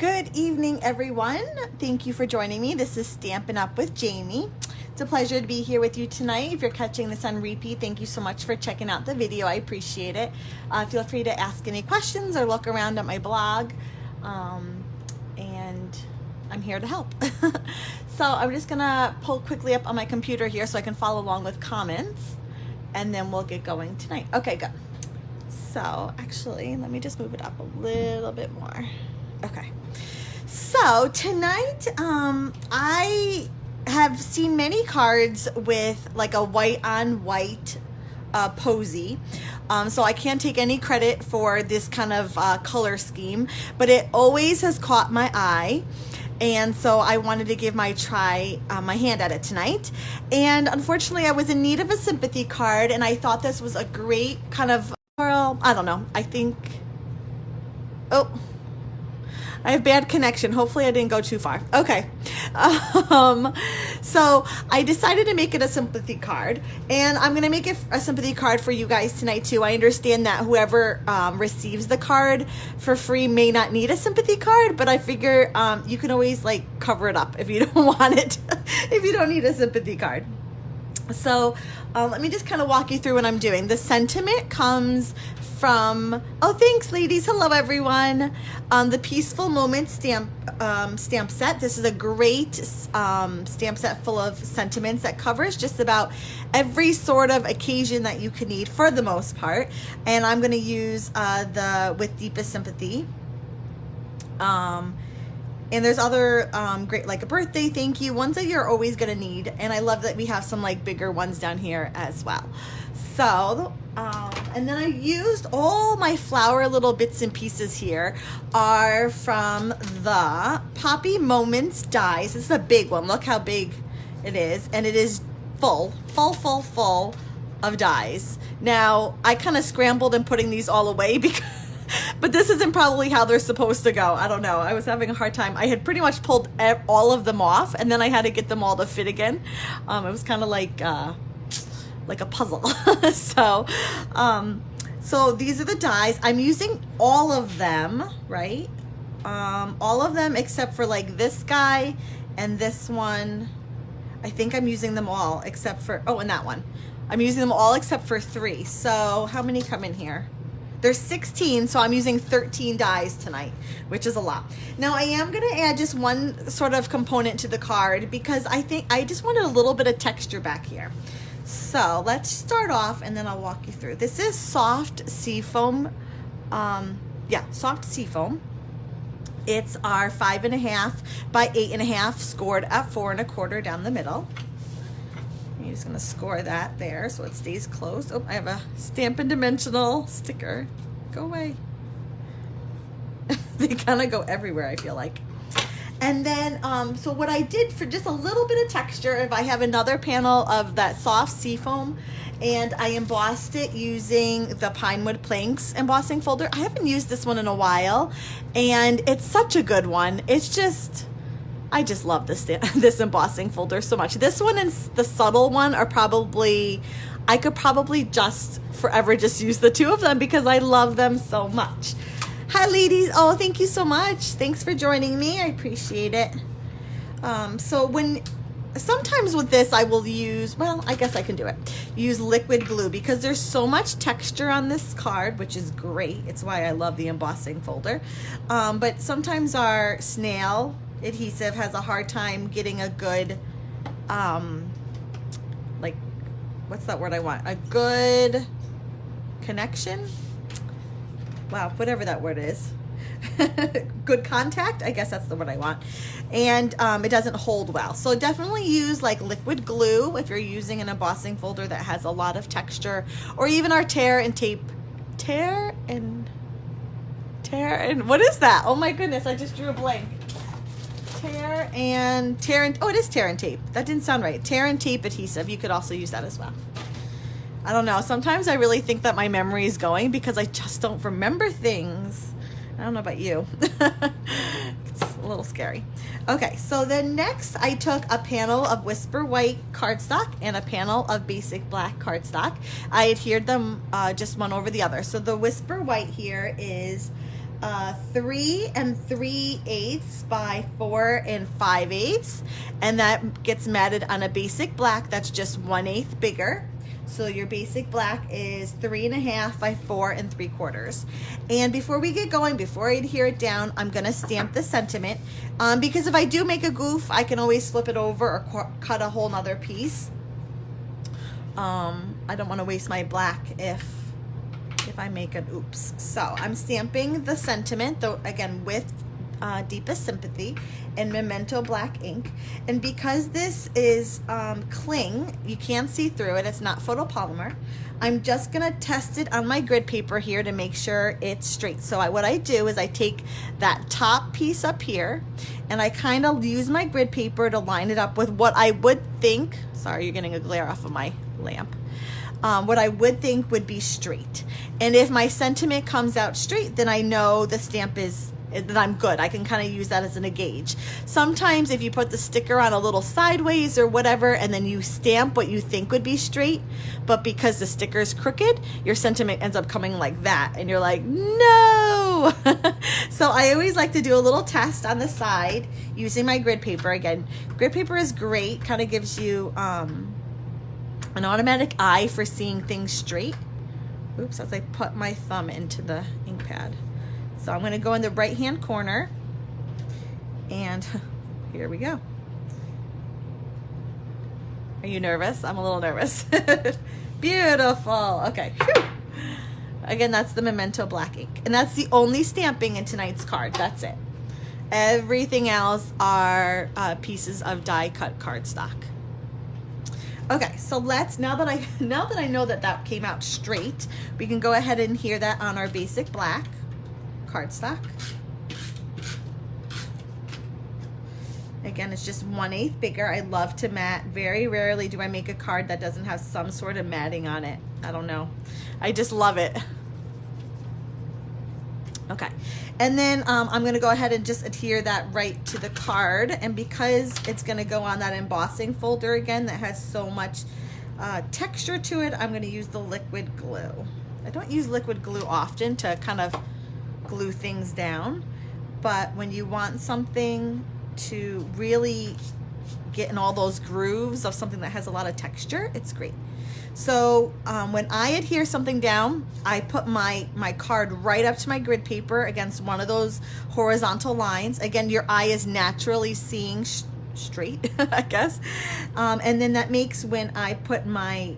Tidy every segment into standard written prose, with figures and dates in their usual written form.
Good evening, everyone. Thank you for joining me. This is Stampin' Up with Jamie. It's a pleasure to be here with you tonight. If you're catching this on repeat, thank you so much for checking out the video. I appreciate it. Feel free to ask any questions or look around at my blog, and I'm here to help. So I'm just gonna pull quickly up on my computer here so I can follow along with comments, and then we'll get going tonight. Okay, good. So actually, let me just move it up a little bit more. Okay. So tonight, I have seen many cards with like a white on white posy. So I can't take any credit for this kind of color scheme, but it always has caught my eye. And so I wanted to give my hand at it tonight. And unfortunately, I was in need of a sympathy card, and I thought this was a great kind of, well, I don't know. I think, oh, I have bad connection. Hopefully I didn't go too far. Okay. So I decided to make it a sympathy card, and I'm going to make it a sympathy card for you guys tonight too. I understand that whoever receives the card for free may not need a sympathy card, but I figure you can always like cover it up if you don't want it, if you don't need a sympathy card. So let me just kind of walk you through what I'm doing. The sentiment comes from, oh, thanks, ladies. Hello, everyone. The Peaceful Moments stamp set. This is a great stamp set full of sentiments that covers just about every sort of occasion that you could need for the most part. And I'm going to use the With Deepest Sympathy. And there's other great, like a birthday thank you, ones that you're always going to need. And I love that we have some like bigger ones down here as well. So, and then I used all my flower little bits and pieces here are from the Poppy Moments dies. This is a big one. Look how big it is. And it is full of dies. Now, I kind of scrambled in putting these all away because but this isn't probably how they're supposed to go. I don't know. I was having a hard time. I had pretty much pulled all of them off, and then I had to get them all to fit again. It was kind of like a puzzle. So these are the dies. I'm using all of them, right? All of them except for like this guy and this one. I think I'm using them all except for, oh, and that one. I'm using them all except for 3. So how many come in here? There's 16, so I'm using 13 dies tonight, which is a lot. Now, I am going to add just one sort of component to the card because I think I just wanted a little bit of texture back here. So let's start off, and then I'll walk you through. This is soft seafoam. Soft seafoam. It's our 5.5 by 8.5 scored at 4 1/4 down the middle. I'm just going to score that there so it stays closed. Oh, I have a Stampin' Dimensional sticker. Go away. They kind of go everywhere, I feel like. And then, so what I did for just a little bit of texture, if I have another panel of that soft seafoam, and I embossed it using the Pinewood Planks embossing folder. I haven't used this one in a while, and it's such a good one. It's just, I just love this embossing folder so much. This one and the subtle one are probably, I could probably just forever just use the 2 of them because I love them so much. Hi, ladies. Oh, thank you so much. Thanks for joining me. I appreciate it. Sometimes with this I will use, well, I guess I can do it. Use liquid glue because there's so much texture on this card, which is great. It's why I love the embossing folder. But sometimes our snail adhesive has a hard time getting a good, like, what's that word I want? A good connection? Wow, whatever that word is. Good contact, I guess that's the word I want. And it doesn't hold well. So definitely use like liquid glue if you're using an embossing folder that has a lot of texture, or even our tear and what is that? Oh my goodness, I just drew a blank. Tear and oh, it is tear and tape. That didn't sound right. Tear and tape adhesive. You could also use that as well. I don't know. Sometimes I really think that my memory is going because I just don't remember things. I don't know about you. It's a little scary. Okay, so then next I took a panel of Whisper White cardstock and a panel of Basic Black cardstock. I adhered them just one over the other. So the Whisper White here is 3 3/8 by 4 5/8, and that gets matted on a basic black that's just 1/8 bigger. So your basic black is 3.5 by 4 3/4. And before we get going, before I adhere it down, I'm gonna stamp the sentiment, because if I do make a goof, I can always flip it over or cut a whole nother piece. I don't want to waste my black if I make an oops. So I'm stamping the sentiment, though, again with Deepest Sympathy and Memento black ink. And because this is cling, you can't see through it, it's not photopolymer, I'm just gonna test it on my grid paper here to make sure it's straight. So what I do is I take that top piece up here and I kind of use my grid paper to line it up with what I would think, sorry, you're getting a glare off of my lamp, what I would think would be straight. And if my sentiment comes out straight, then I know the stamp is, that I'm good. I can kind of use that as a gauge. Sometimes if you put the sticker on a little sideways or whatever, and then you stamp what you think would be straight, but because the sticker is crooked, your sentiment ends up coming like that, and you're like, no! So I always like to do a little test on the side using my grid paper. Again, grid paper is great, kind of gives you an automatic eye for seeing things straight. Oops, as I put my thumb into the ink pad. So I'm going to go in the right hand corner, and here we go. Are you nervous? I'm a little nervous. Beautiful. Okay. Whew. Again, that's the Memento black ink, and that's the only stamping in tonight's card. That's it. Everything else are pieces of die cut cardstock. Okay, so let's, now that I know that came out straight, we can go ahead and adhere that on our basic black cardstock. Again, it's just 1/8 bigger. I love to mat. Very rarely do I make a card that doesn't have some sort of matting on it. I don't know. I just love it. Okay, and then I'm gonna go ahead and just adhere that right to the card, and because it's gonna go on that embossing folder again that has so much texture to it, I'm gonna use the liquid glue. I don't use liquid glue often to kind of glue things down, but when you want something to really get in all those grooves of something that has a lot of texture, it's great. So when I adhere something down, I put my card right up to my grid paper against one of those horizontal lines. Again, your eye is naturally seeing straight, I guess. And then that makes, when I put my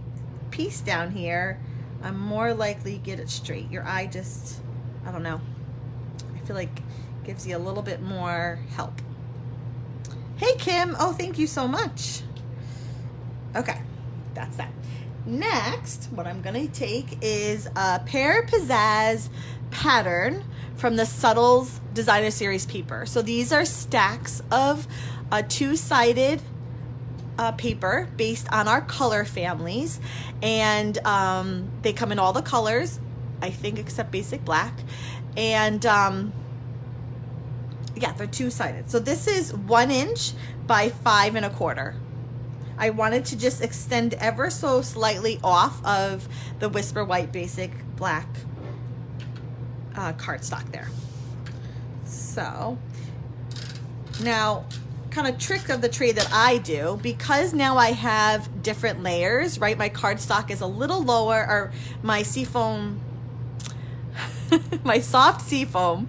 piece down here, I'm more likely to get it straight. Your eye just, I don't know, I feel like gives you a little bit more help. Hey Kim, oh thank you so much. Okay, that's that. Next, what I'm gonna take is a Pear Pizzazz pattern from the Subtles Designer Series paper. So these are stacks of two-sided paper based on our color families, and they come in all the colors, I think, except basic black. And yeah, they're two-sided. So this is 1 inch by 5 1/4. I wanted to just extend ever so slightly off of the Whisper White basic black cardstock there. So now, kind of trick of the trade that I do, because now I have different layers, right? My cardstock is a little lower, or my seafoam, my soft seafoam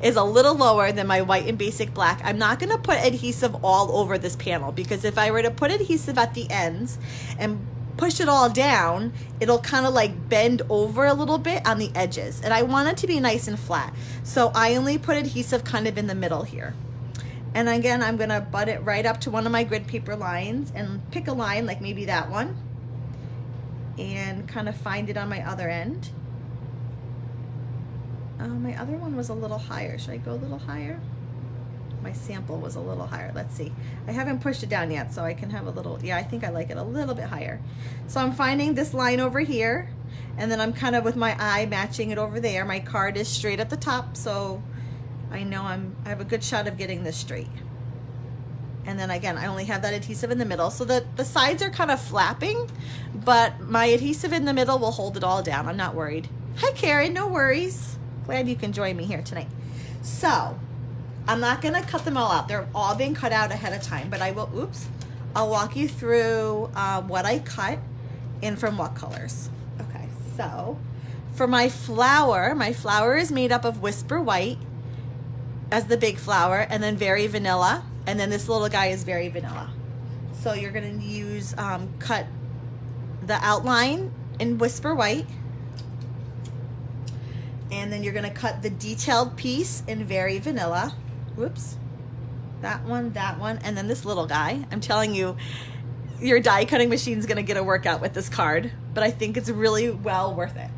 is a little lower than my white and basic black. I'm not going to put adhesive all over this panel, because if I were to put adhesive at the ends and push it all down, it'll kind of like bend over a little bit on the edges, and I want it to be nice and flat. So I only put adhesive kind of in the middle here. And again, I'm going to butt it right up to one of my grid paper lines and pick a line like maybe that one, and kind of find it on my other end. My other one was a little higher. Should I go a little higher? My sample was a little higher. Let's see. I haven't pushed it down yet, so I can have a little, yeah, I think I like it a little bit higher. So I'm finding this line over here, and then I'm kind of with my eye matching it over there. My card is straight at the top, so I know I have a good shot of getting this straight. And then again, I only have that adhesive in the middle, so that the sides are kind of flapping, but my adhesive in the middle will hold it all down. I'm not worried. Hi Karen, no worries. Glad you can join me here tonight. So I'm not gonna cut them all out. They're all being cut out ahead of time, but I will, oops, I'll walk you through what I cut and from what colors. Okay, so for my flower is made up of Whisper White as the big flower, and then Very Vanilla, and then this little guy is Very Vanilla. So you're gonna use, cut the outline in Whisper White, and then you're gonna cut the detailed piece in Very Vanilla. Whoops, that one, and then this little guy. I'm telling you, your die cutting machine's gonna get a workout with this card, but I think it's really well worth it.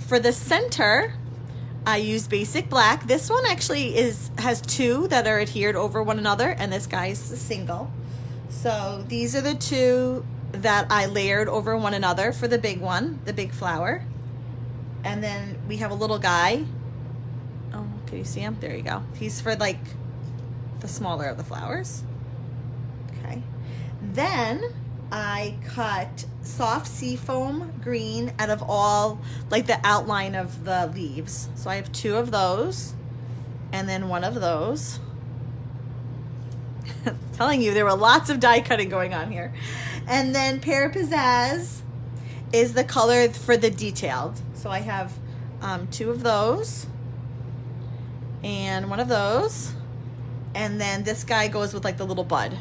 For the center, I use basic black. This one actually has two that are adhered over one another, and this guy is a single. So these are the two that I layered over one another for the big one, the big flower. And then we have a little guy. Oh, can you see him? There you go. He's for like the smaller of the flowers. Okay. Then I cut soft seafoam green out of all, like the outline of the leaves. So I have two of those and then one of those. Telling you, there were lots of die cutting going on here. And then Pear Pizzazz is the color for the detailed. So I have two of those and one of those. And then this guy goes with like the little bud.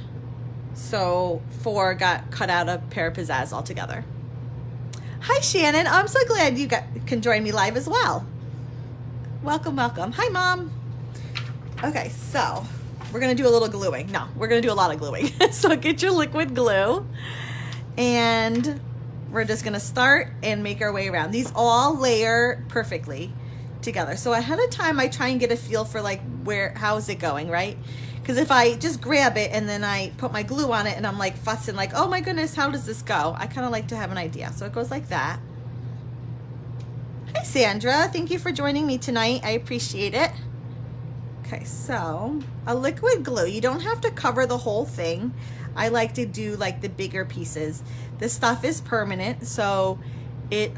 So 4 got cut out of Pear Pizzazz altogether. Hi, Shannon. I'm so glad you can join me live as well. Welcome, welcome. Hi, Mom. Okay, so we're going to do a little gluing. No, we're going to do a lot of gluing. So get your liquid glue. And we're just going to start and make our way around. These all layer perfectly together. So ahead of time, I try and get a feel for like how is it going, right? Because if I just grab it and then I put my glue on it and I'm like fussing like, oh my goodness, how does this go? I kind of like to have an idea. So it goes like that. Hi, Sandra. Thank you for joining me tonight. I appreciate it. Okay, so a liquid glue. You don't have to cover the whole thing. I like to do like the bigger pieces. This stuff is permanent, so it,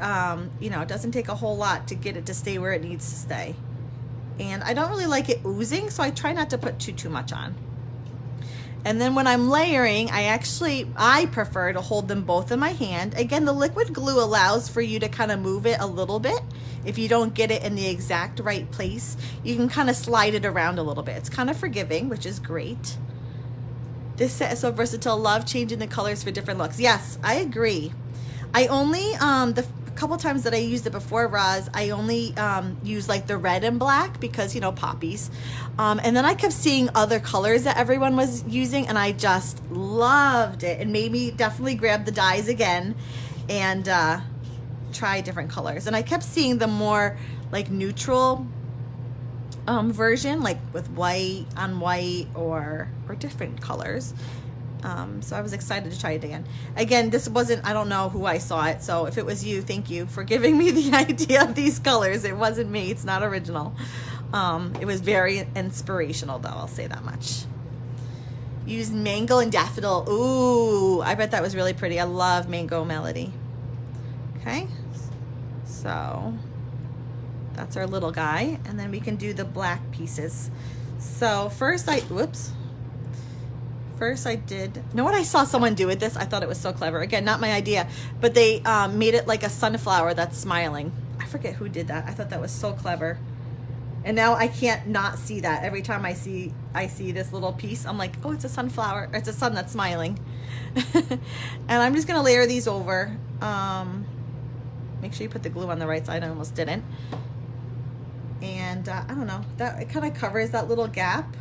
you know, it doesn't take a whole lot to get it to stay where it needs to stay. And I don't really like it oozing, so I try not to put too much on. And then when I'm layering, I prefer to hold them both in my hand. Again, the liquid glue allows for you to kind of move it a little bit. If you don't get it in the exact right place, you can kind of slide it around a little bit. It's kind of forgiving, which is great. This set is so versatile. Love changing the colors for different looks. Yes, I agree. I only, the couple times that I used it before, Roz, I only used like the red and black because, you know, poppies. And then I kept seeing other colors that everyone was using, and I just loved it. It made me definitely grab the dies again and try different colors. And I kept seeing the more like neutral version, like with white on white or different colors. So I was excited to try it again. Again, this wasn't, I don't know who I saw it. So if it was you, thank you for giving me the idea of these colors. It wasn't me. It's not original. It was very inspirational though. I'll say that much. Used mango and daffodil. Ooh, I bet that was really pretty. I love mango melody. Okay. So that's our little guy. And then we can do the black pieces. So first I did, know what I saw someone do with this? I thought it was so clever. Again, not my idea, but they made it like a sunflower that's smiling. I forget who did that. I thought that was so clever. And now I can't not see that. Every time I see this little piece, I'm like, oh, it's a sunflower. It's a sun that's smiling. And I'm just gonna layer these over. Make sure you put the glue on the right side. I almost didn't. And I don't know, that it kind of covers that little gap,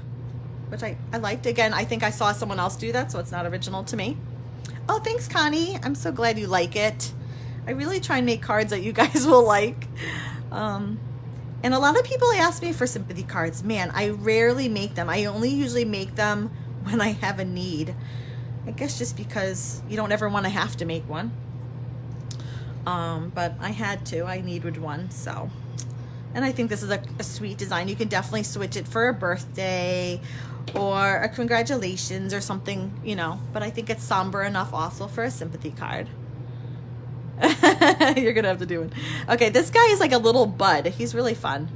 which I liked. Again, I think I saw someone else do that, so it's not original to me. Oh, thanks, Connie. I'm so glad you like it. I really try and make cards that you guys will like. And a lot of people ask me for sympathy cards. Man, I rarely make them. I only usually make them when I have a need. I guess just because you don't ever want to have to make one. But I had to. I needed one, so. And I think this is a sweet design. You can definitely switch it for a birthday or a congratulations or something, you know. But I think it's somber enough also for a sympathy card. You're going to have to do it. Okay, this guy is like a little bud. He's really fun.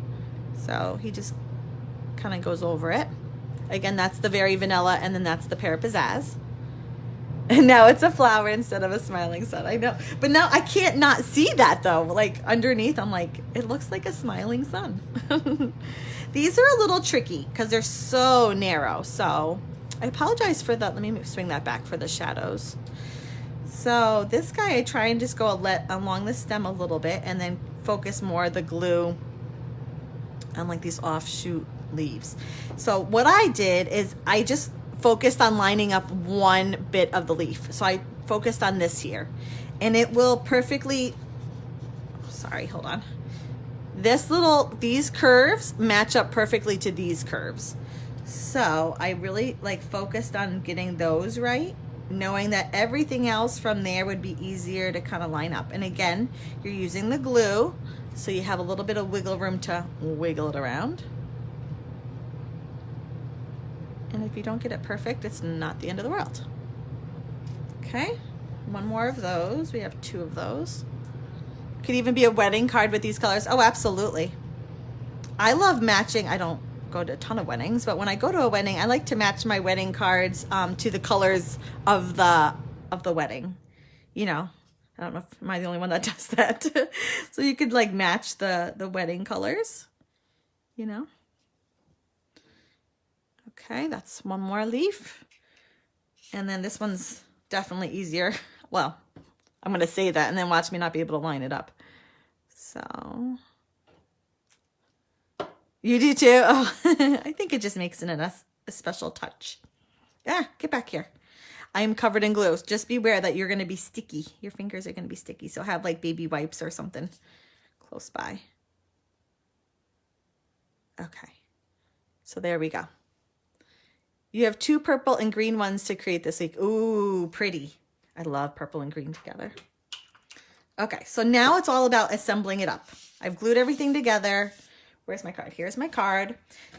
So he just kind of goes over it. Again, that's the Very Vanilla, and then that's the Pear Pizzazz. And now it's a flower instead of a smiling sun. I know. But now I can't not see that though. Like underneath, I'm like, it looks like a smiling sun. These are a little tricky because they're so narrow. So I apologize for that. Let me swing that back for the shadows. So this guy, I try and just go along the stem a little bit and then focus more of the glue on like these offshoot leaves. So what I did is I just focused on lining up one bit of the leaf. So I focused on this here, and it will perfectly, sorry, hold on. These curves match up perfectly to these curves. So I really like focused on getting those right, knowing that everything else from there would be easier to kind of line up. And again, you're using the glue, so you have a little bit of wiggle room to wiggle it around. And if you don't get it perfect, it's not the end of the world. Okay, one more of those. We have 2 of those. Could even be a wedding card with these colors. Oh, absolutely. I love matching. I don't go to a ton of weddings, but when I go to a wedding, I like to match my wedding cards to the colors of the wedding. You know, I don't know if am I the only one that does that. So you could like match the wedding colors, you know. Okay, that's one more leaf. And then this one's definitely easier. Well, I'm going to say that and then watch me not be able to line it up. So, you do too? Oh, I think it just makes it a special touch. Yeah, get back here. I am covered in glue. Just beware that you're going to be sticky. Your fingers are going to be sticky. So have like baby wipes or something close by. Okay, so there we go. You have 2 purple and green ones to create this week. Ooh, pretty. I love purple and green together. Okay, so now it's all about assembling it up. I've glued everything together. Where's my card? Here's my card.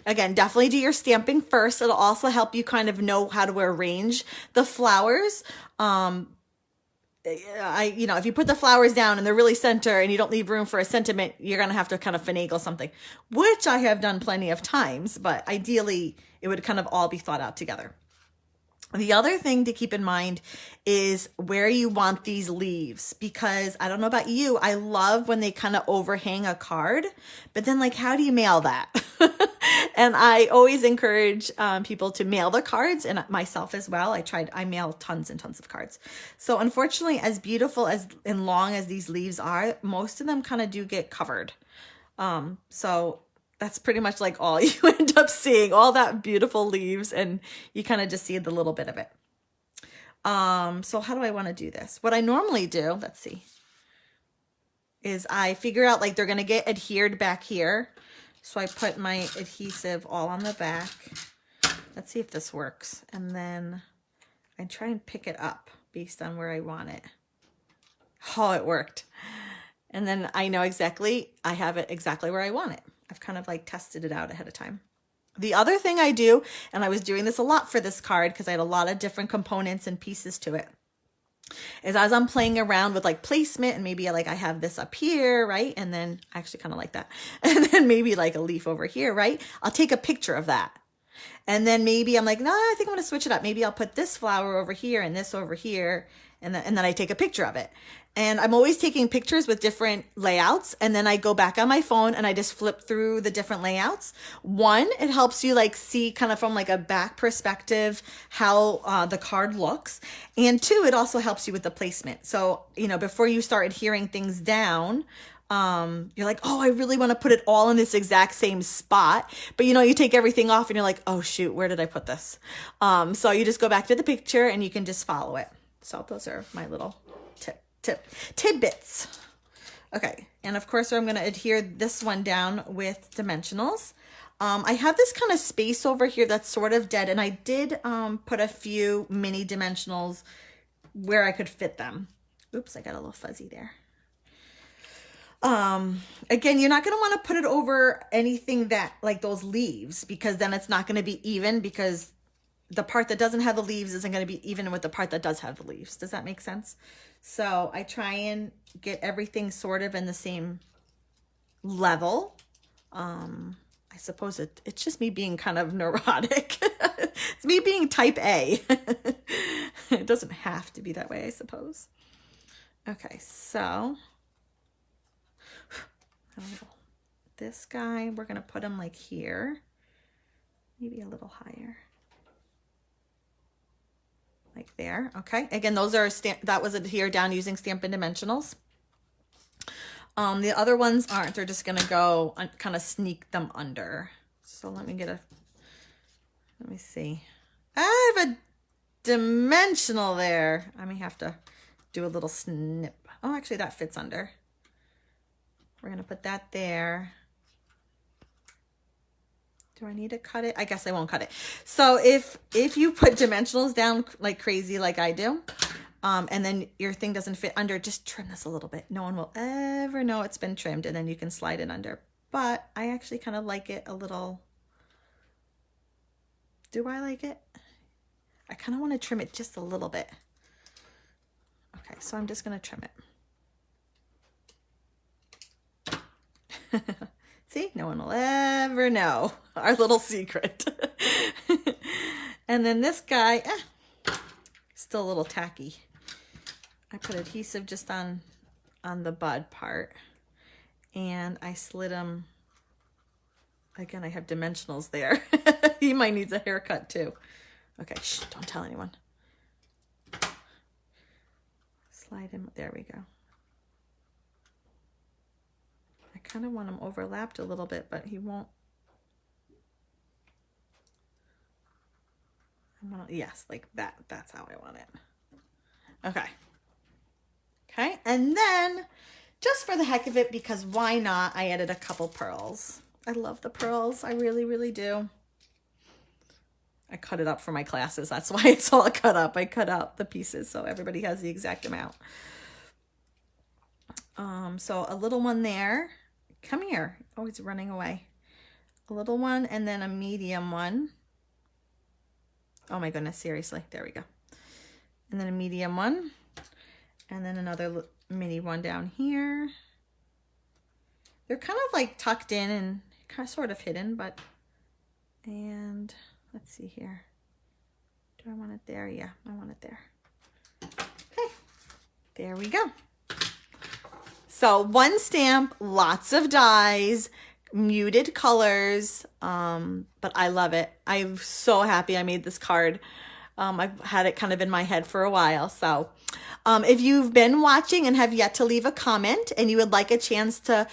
Again, definitely do your stamping first. It'll also help you kind of know how to arrange the flowers. You know, if you put the flowers down and they're really center and you don't leave room for a sentiment, you're going to have to kind of finagle something, which I have done plenty of times, but ideally it would kind of all be thought out together. The other thing to keep in mind is where you want these leaves, because I don't know about you, I love when they kind of overhang a card, but then like, how do you mail that? And I always encourage people to mail the cards, and myself as well. I mail tons and tons of cards. So unfortunately, as beautiful as and long as these leaves are, most of them kind of do get covered. So that's pretty much like all you end up seeing, all that beautiful leaves, and you kind of just see the little bit of it. So how do I want to do this? What I normally do, let's see, is I figure out like they're going to get adhered back here. So I put my adhesive all on the back. Let's see if this works. And then I try and pick it up based on where I want it. Oh, it worked. And then I know exactly, I have it exactly where I want it. I've kind of like tested it out ahead of time. The other thing I do, and I was doing this a lot for this card because I had a lot of different components and pieces to it, is as I'm playing around with like placement, and maybe like I have this up here, right? And then I actually kind of like that. And then maybe like a leaf over here, right? I'll take a picture of that. And then maybe I'm like, no, I think I'm going to switch it up. Maybe I'll put this flower over here and this over here. And then I take a picture of it. And I'm always taking pictures with different layouts. And then I go back on my phone and I just flip through the different layouts. One, it helps you like see kind of from like a back perspective how the card looks. And 2, it also helps you with the placement. So, you know, before you start adhering things down, you're like, oh, I really want to put it all in this exact same spot. But you know, you take everything off and you're like, oh shoot, where did I put this? So you just go back to the picture and you can just follow it. So those are my little tidbits. Okay. And of course, I'm going to adhere this one down with dimensionals. I have this kind of space over here that's sort of dead. And I did put a few mini dimensionals where I could fit them. Oops, I got a little fuzzy there. Again, you're not going to want to put it over anything that like those leaves, because then it's not going to be even, because the part that doesn't have the leaves isn't going to be even with the part that does have the leaves. Does that make sense? So I try and get everything sort of in the same level I suppose it's just me being kind of neurotic. It's me being type A. It doesn't have to be that way, I suppose. Okay, so this guy, we're gonna put him like here, maybe a little higher, like there. Okay, again, those are that was adhere down using Stampin' Dimensionals. The other ones aren't. They're just gonna go kind of sneak them under. So let me see. I have a dimensional there. I may have to do a little snip. Oh, actually that fits under. We're gonna put that there. Do I need to cut it? I guess I won't cut it. So if you put dimensionals down like crazy like I do, and then your thing doesn't fit under, just trim this a little bit. No one will ever know it's been trimmed, and then you can slide it under. But I actually kind of like it a little. Do I like it? I kind of want to trim it just a little bit. Okay, so I'm just going to trim it. See, no one will ever know our little secret. And then this guy, still a little tacky. I put adhesive just on the bud part, and I slid him. Again, I have dimensionals there. He might need a haircut too. Okay, shh, don't tell anyone. Slide him, there we go. I kind of want him overlapped a little bit, but he won't. Yes, like that. That's how I want it. Okay. Okay, and then just for the heck of it, because why not, I added a couple pearls. I love the pearls. I really, really do. I cut it up for my classes. That's why it's all cut up. I cut out the pieces so everybody has the exact amount. So a little one there. Come here. Oh, he's running away. A little one and then a medium one. Oh my goodness, seriously. There we go. And then a medium one. And then another mini one down here. They're kind of like tucked in and kind of sort of hidden, but, and let's see here. Do I want it there? Yeah, I want it there. Okay, there we go. So one stamp, lots of dies, muted colors, but I love it. I'm so happy I made this card. I've had it kind of in my head for a while. So if you've been watching and have yet to leave a comment and you would like a chance to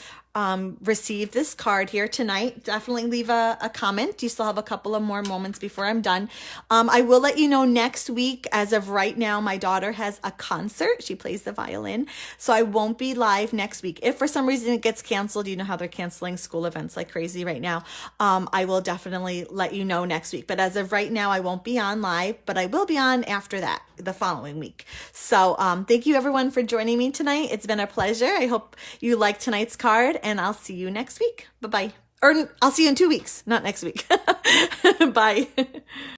receive this card here tonight, definitely leave a comment. You still have a couple of more moments before I'm done. I will let you know next week. As of right now, my daughter has a concert. She plays the violin, so I won't be live next week. If for some reason it gets canceled, you know how they're canceling school events like crazy right now, I will definitely let you know next week. But as of right now, I won't be on live, but I will be on after that, the following week. So thank you everyone for joining me tonight. It's been a pleasure. I hope you liked tonight's card, and I'll see you next week. Bye-bye. Or I'll see you in 2 weeks, not next week. Bye.